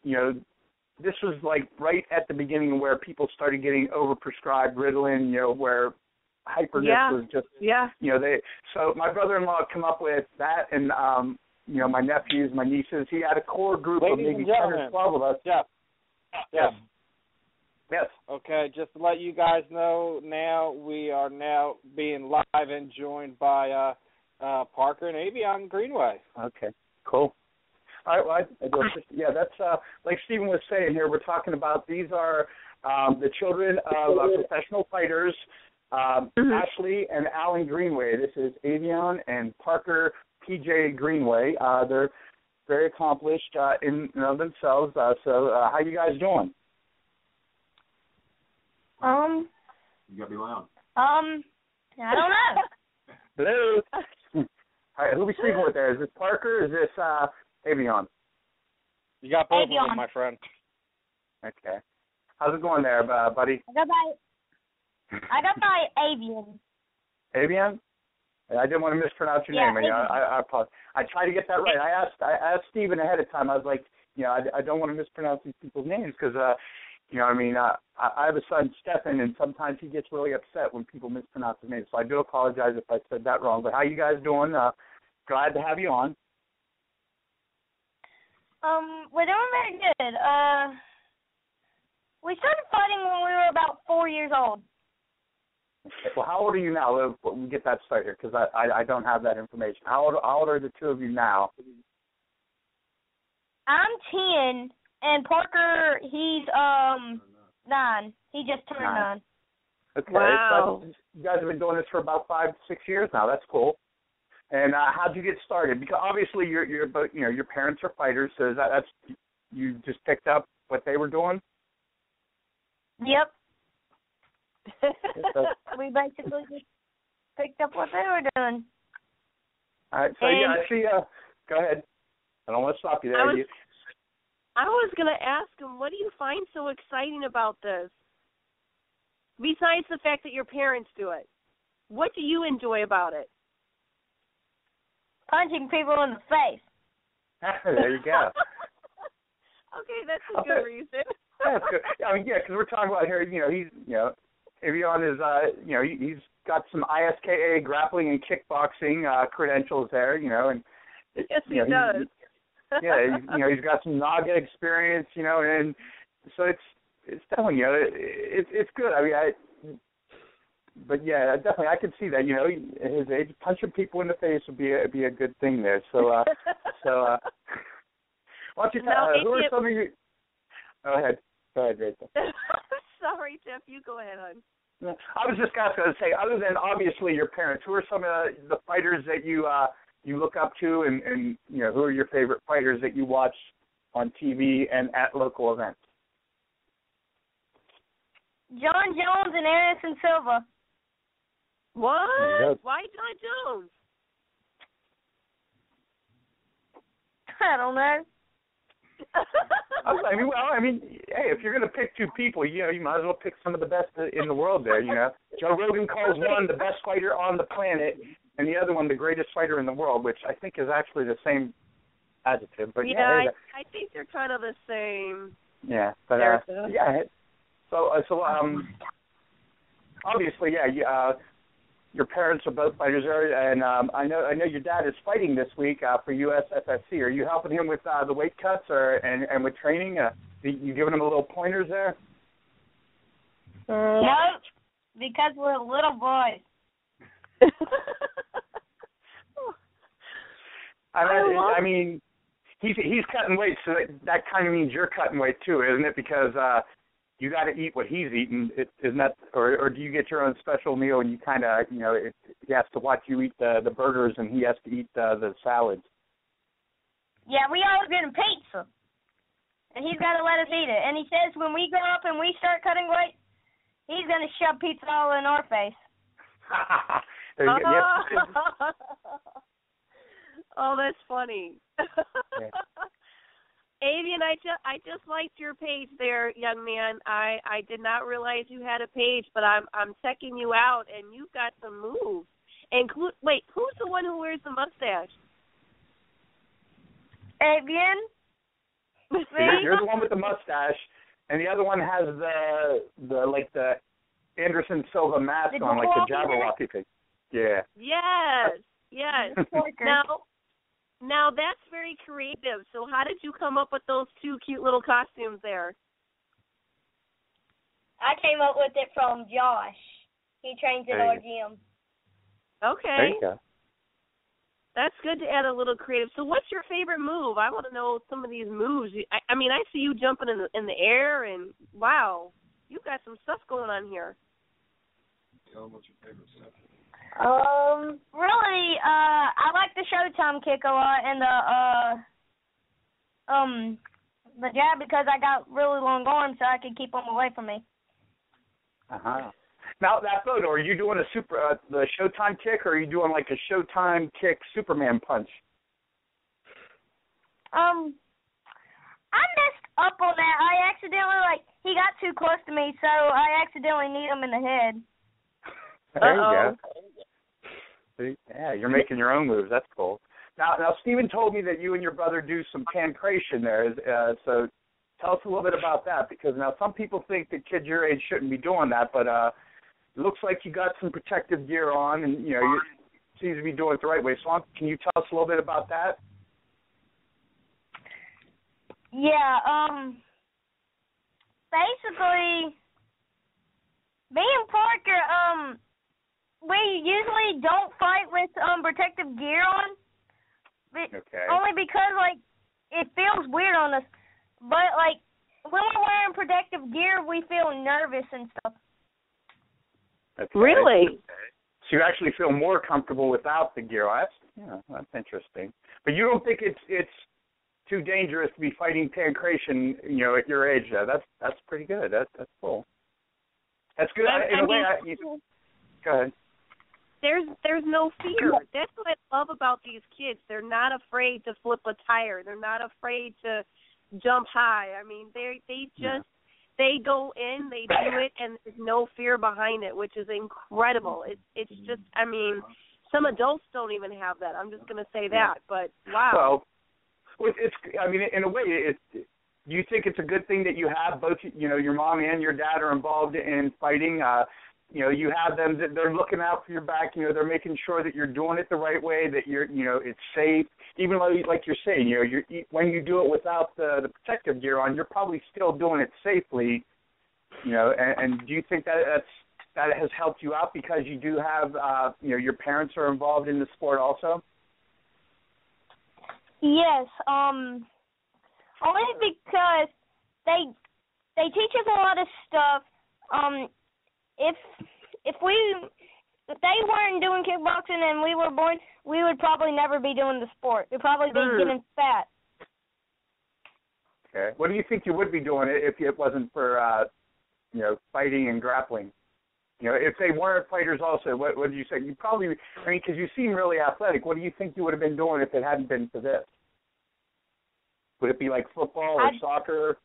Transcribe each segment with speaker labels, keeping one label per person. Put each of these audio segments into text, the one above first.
Speaker 1: you know, this was like right at the beginning where people started getting overprescribed Ritalin, you know, where hyperness was just, you know, so my brother-in-law come up with that, and, you know, my nephews, my nieces, he had a core group of maybe 10 or 12 of us.
Speaker 2: Yes.
Speaker 1: Yes.
Speaker 2: Okay, just to let you guys know, now we are now being live and joined by Parker and Avione Greenway.
Speaker 1: Okay, cool. All right, well, that's like Stephen was saying here, we're talking about these are the children of professional fighters, Ashley and Alan Greenway. This is Avione and Parker PJ Greenway. They're very accomplished in and of themselves. So how you guys doing?
Speaker 3: You
Speaker 4: gotta be loud.
Speaker 3: I don't know.
Speaker 1: Hello. All right, who are we speaking with there? Is this Parker or is this Avione?
Speaker 2: You got both of them, my friend.
Speaker 1: Okay. How's it going there, buddy?
Speaker 3: I got by Avione.
Speaker 1: Avione? I didn't want to mispronounce your name. I apologize. I tried to get that right. I asked Stephen ahead of time. I was like, you know, I don't want to mispronounce these people's names because, you know, I mean, I have a son, Stefan, and sometimes he gets really upset when people mispronounce his name. So I do apologize if I said that wrong. But how you guys doing? Glad to have you on.
Speaker 3: We're doing very good. We started fighting when we were about 4 years old.
Speaker 1: Okay. Well, how old are you now? We'll get that started here because I don't have that information. How old are the two of you now?
Speaker 3: I'm 10. And Parker, he's 9. He just turned 9.
Speaker 1: Okay.
Speaker 5: Wow.
Speaker 1: So you guys have been doing this for about 5 to 6 years now. That's cool. And how'd you get started? Because obviously you're both, you know, your parents are fighters, so that's you just picked up what they were doing.
Speaker 3: Yep. We basically just picked up what they were doing.
Speaker 1: All right. So I see. Go ahead. I don't want to stop you there.
Speaker 5: I was going to ask him, what do you find so exciting about this? Besides the fact that your parents do it, what do you enjoy about it?
Speaker 3: Punching people in the face.
Speaker 1: There you go.
Speaker 5: Okay, that's a good reason.
Speaker 1: That's good. I mean, because we're talking about here, Avione is, he's got some ISKA grappling and kickboxing credentials there, and
Speaker 5: yes, he does.
Speaker 1: He's got some Naga experience, and so it's definitely, it's good. I mean, but yeah, definitely, I could see that. His age, punching people in the face would be a good thing there. So, why don't you tell who are some of you? Go ahead, Rachel.
Speaker 5: Sorry, Jeff. You go ahead, hon.
Speaker 1: I was just going to say, other than obviously your parents, who are some of the fighters that you look up to, and who are your favorite fighters that you watch on TV and at local events?
Speaker 3: John Jones and Anderson Silva.
Speaker 5: What? Why John Jones?
Speaker 3: I don't know.
Speaker 1: I mean, hey, if you're going to pick two people, you might as well pick some of the best in the world there, Joe Rogan calls one the best fighter on the planet, and the other one the greatest fighter in the world, which I think is actually the same adjective. But
Speaker 5: I think they're kind of the same.
Speaker 1: Yeah, but So obviously, your parents are both fighters, and I know your dad is fighting this week for USFSC. Are you helping him with the weight cuts and with training? You giving him a little pointers there?
Speaker 3: No, because we're little boys.
Speaker 1: I mean, he's cutting weight, so that kind of means you're cutting weight too, isn't it? Because you got to eat what he's eating, isn't that? Or do you get your own special meal and you kind of, he has to watch you eat the burgers and he has to eat the salads?
Speaker 3: Yeah, we always get him pizza, and he's got to let us eat it. And he says when we grow up and we start cutting weight, he's going to shove pizza all in our face.
Speaker 5: Oh, that's funny.
Speaker 1: Yeah.
Speaker 5: Avione, I just liked your page there, young man. I did not realize you had a page, but I'm checking you out, and you've got some moves. Wait, who's the one who wears the mustache?
Speaker 3: Avione.
Speaker 1: You're the one with the mustache, and the other one has the Anderson Silva mask on, like the Jabberwocky thing. Yeah.
Speaker 5: Yes. Now that's very creative. So how did you come up with those two cute little costumes there?
Speaker 3: I came up with it from Josh. He trains at our gym.
Speaker 5: Okay.
Speaker 1: There you go.
Speaker 5: That's good to add a little creative. So what's your favorite move? I want to know some of these moves. I mean, I see you jumping in the air, and wow, you've got some stuff going on here.
Speaker 2: Tell them what's your favorite stuff.
Speaker 3: Really, I like the Showtime kick a lot and the jab because I got really long arms, so I could keep them away from me.
Speaker 1: Now that photo, are you doing the Showtime kick, or are you doing like a Showtime kick Superman punch?
Speaker 3: I messed up on that. I accidentally he got too close to me, so I accidentally kneed him in the head.
Speaker 1: There you go. See? Yeah, you're making your own moves. That's cool. Now, Stephen told me that you and your brother do some pancration there. So tell us a little bit about that, because now some people think that kids your age shouldn't be doing that, but it looks like you got some protective gear on, and you seem to be doing it the right way. So can you tell us a little bit about that?
Speaker 3: Yeah. Basically, me and Parker, we usually don't fight with protective gear on.
Speaker 1: Okay.
Speaker 3: Only because it feels weird on us. But when we're wearing protective gear, we feel nervous and stuff.
Speaker 1: Okay.
Speaker 5: Really?
Speaker 1: So you actually feel more comfortable without the gear. That's interesting. But you don't think it's too dangerous to be fighting pancration, at your age, though. That's pretty good. That's cool. That's good. Go ahead.
Speaker 5: There's no fear. That's what I love about these kids. They're not afraid to flip a tire. They're not afraid to jump high. I mean, they go in, they do it, and there's no fear behind it, which is incredible. It's just, I mean, some adults don't even have that. I'm just going to say that, but wow.
Speaker 1: Well, in a way, do you think it's a good thing that you have both, your mom and your dad are involved in fighting? You have them, they're looking out for your back, they're making sure that you're doing it the right way, that it's safe. Even though, like you're saying, when you do it without the protective gear on, you're probably still doing it safely, and do you think that has helped you out because you do have, your parents are involved in the sport also?
Speaker 3: Yes, only because they teach us a lot of stuff. If they weren't doing kickboxing and we were born, we would probably never be doing the sport. We'd probably be getting fat.
Speaker 1: Okay. What do you think you would be doing if it wasn't for, fighting and grappling? If they weren't fighters also, what would you say? You probably, because you seem really athletic, what do you think you would have been doing if it hadn't been for this? Would it be like football or soccer?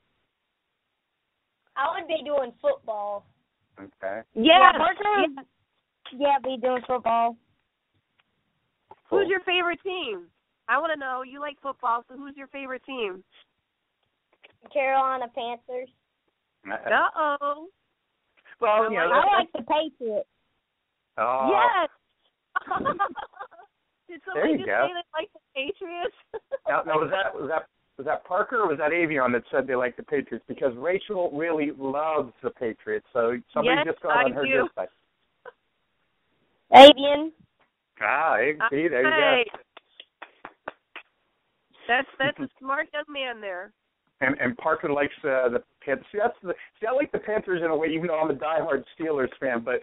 Speaker 3: I would be doing football.
Speaker 1: Okay.
Speaker 3: Yeah, be doing football.
Speaker 1: Cool.
Speaker 5: Who's your favorite team? I want to know. You like football, so who's your favorite team?
Speaker 3: Carolina Panthers.
Speaker 5: Uh-oh.
Speaker 1: Well,
Speaker 3: I like the Patriots.
Speaker 1: Oh.
Speaker 5: Yes. Did somebody just
Speaker 1: go.
Speaker 5: say they like the Patriots?
Speaker 1: Now, was that Parker or was that Avione that said they like the Patriots? Because Rachel really loves the Patriots, so somebody just got on her good side.
Speaker 3: Avione.
Speaker 1: See, there you go.
Speaker 5: That's a smart young man there.
Speaker 1: And Parker likes the Panthers. See, I like the Panthers in a way, even though I'm a diehard Steelers fan. But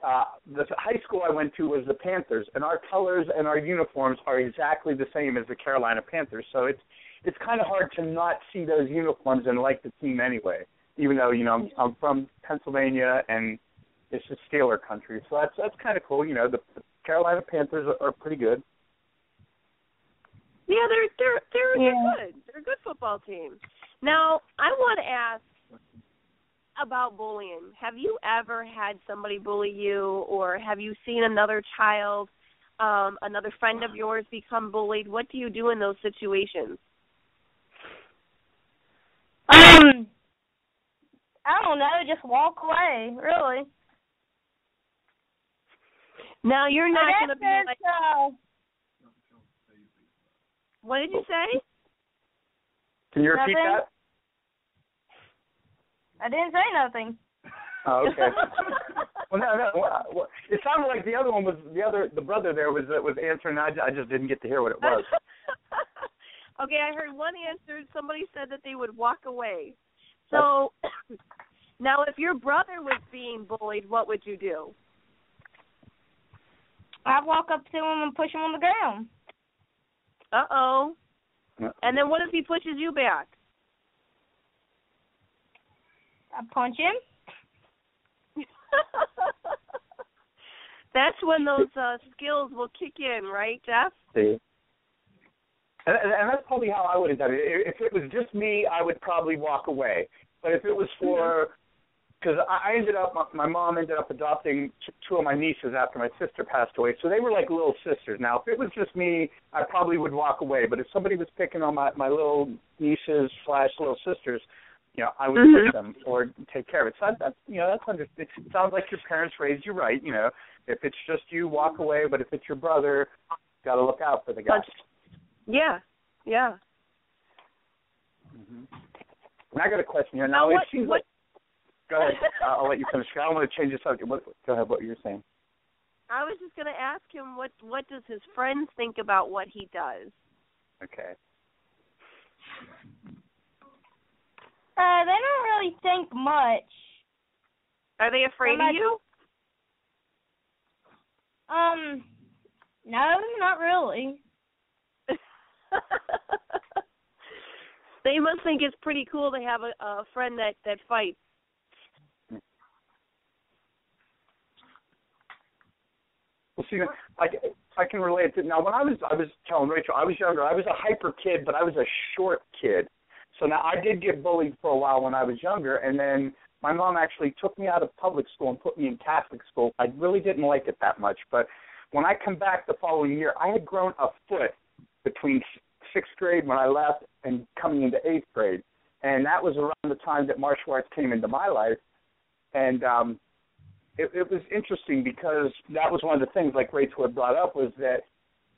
Speaker 1: the high school I went to was the Panthers, and our colors and our uniforms are exactly the same as the Carolina Panthers. So it's kind of hard to not see those uniforms and like the team anyway. Even though I'm from Pennsylvania and it's a Steeler country, so that's kind of cool. The Carolina Panthers are pretty good.
Speaker 5: Yeah, they're good. They're a good football team. Now, I want to ask about bullying. Have you ever had somebody bully you, or have you seen another child, another friend of yours become bullied? What do you do in those situations?
Speaker 3: I don't know, just walk away, really.
Speaker 5: Now, you're not going to be like... What did you say?
Speaker 1: Can you repeat
Speaker 3: Nothing.
Speaker 1: that?
Speaker 3: I didn't say nothing.
Speaker 1: Oh, okay. Well, no. It sounded like the other one was the brother there was answering. I just didn't get to hear what it was.
Speaker 5: Okay, I heard one answer. Somebody said that they would walk away. So now, if your brother was being bullied, what would you do?
Speaker 3: I'd walk up to him and push him on the ground.
Speaker 5: Uh-oh. And then what if he pushes you back?
Speaker 3: I'd punch him.
Speaker 5: That's when those skills will kick in, right, Jeff?
Speaker 1: See. And that's probably how I would have done it. If it was just me, I would probably walk away. But if it was for, because I ended up, my mom ended up adopting two of my nieces after my sister passed away, so they were like little sisters. Now, if it was just me, I probably would walk away. But if somebody was picking on my little nieces / little sisters, I would push them or take care of it. So it sounds like your parents raised you right. If it's just you, walk away. But if it's your brother, got to look out for the guy.
Speaker 5: Yeah.
Speaker 1: Mm-hmm. And I got a question here. Now, it seems like... Go ahead. I'll let you finish. I don't want to change the subject. Go ahead, what you're saying.
Speaker 5: I was just going to ask him what does his friends think about what he does?
Speaker 1: Okay.
Speaker 3: They don't really think much.
Speaker 5: Are they afraid of you?
Speaker 3: No, not really.
Speaker 5: They must think it's pretty cool to have a friend that fights.
Speaker 1: Well, see, I can relate to now. When I was telling Rachel, I was younger. I was a hyper kid, but I was a short kid. So now I did get bullied for a while when I was younger, and then my mom actually took me out of public school and put me in Catholic school. I really didn't like it that much, but when I come back the following year, I had grown a foot between 6th grade when I left and coming into 8th grade, and that was around the time that martial arts came into my life, and it was interesting because that was one of the things, like Rachel had brought up, was that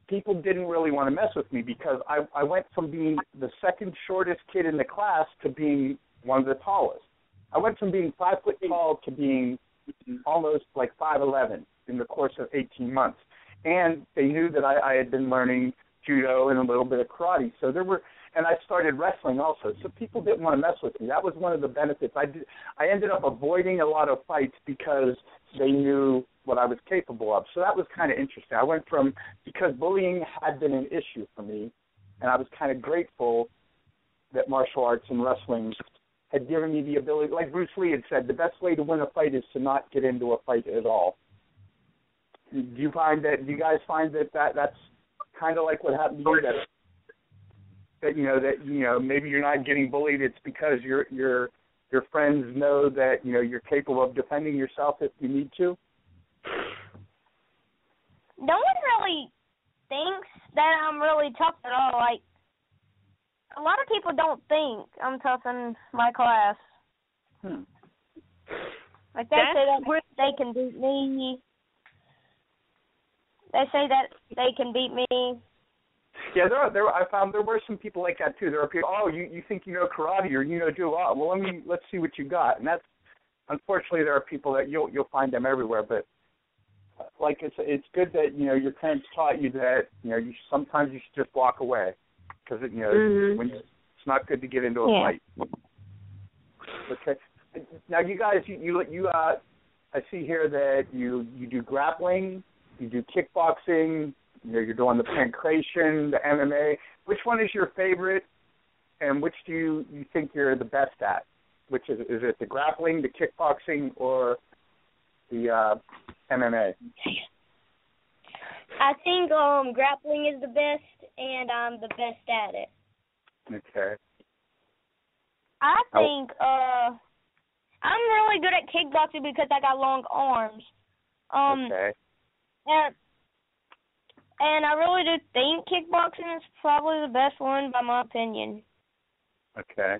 Speaker 1: people didn't really want to mess with me because I went from being the second shortest kid in the class to being one of the tallest. I went from being 5 foot tall to being almost like 5'11" in the course of 18 months. And they knew that I had been learning judo and a little bit of karate. So and I started wrestling also. So people didn't want to mess with me. That was one of the benefits. I ended up avoiding a lot of fights because they knew what I was capable of. So that was kind of interesting. I went from, because bullying had been an issue for me, and I was kind of grateful that martial arts and wrestling had given me the ability, like Bruce Lee had said, the best way to win a fight is to not get into a fight at all. Do you guys find that that's kind of like what happened to you, that maybe you're not getting bullied, it's because your friends know that you're capable of defending yourself if you need to?
Speaker 3: No one really thinks that I'm really tough at all. Like, a lot of people don't think I'm tough in my class. Like, they say that they can beat me. They say that they can beat me.
Speaker 1: Yeah, I found there were some people like that too. There are people, you think you know karate or you know judo. Well, let's see what you got. And that's, unfortunately, there are people that you'll find them everywhere. But like it's good that your parents taught you that sometimes you should just walk away because when it's not good to get into a fight. Okay. Now you guys, I see here that you do grappling, you do kickboxing. You're doing the pancration, the MMA. Which one is your favorite, and which do you think you're the best at? Which is it the grappling, the kickboxing, or the MMA?
Speaker 3: I think grappling is the best, and I'm the best at it.
Speaker 1: Okay.
Speaker 3: I think I'm really good at kickboxing because I got long arms.
Speaker 1: Okay.
Speaker 3: And I really do think kickboxing is probably the best one, by my opinion.
Speaker 1: Okay.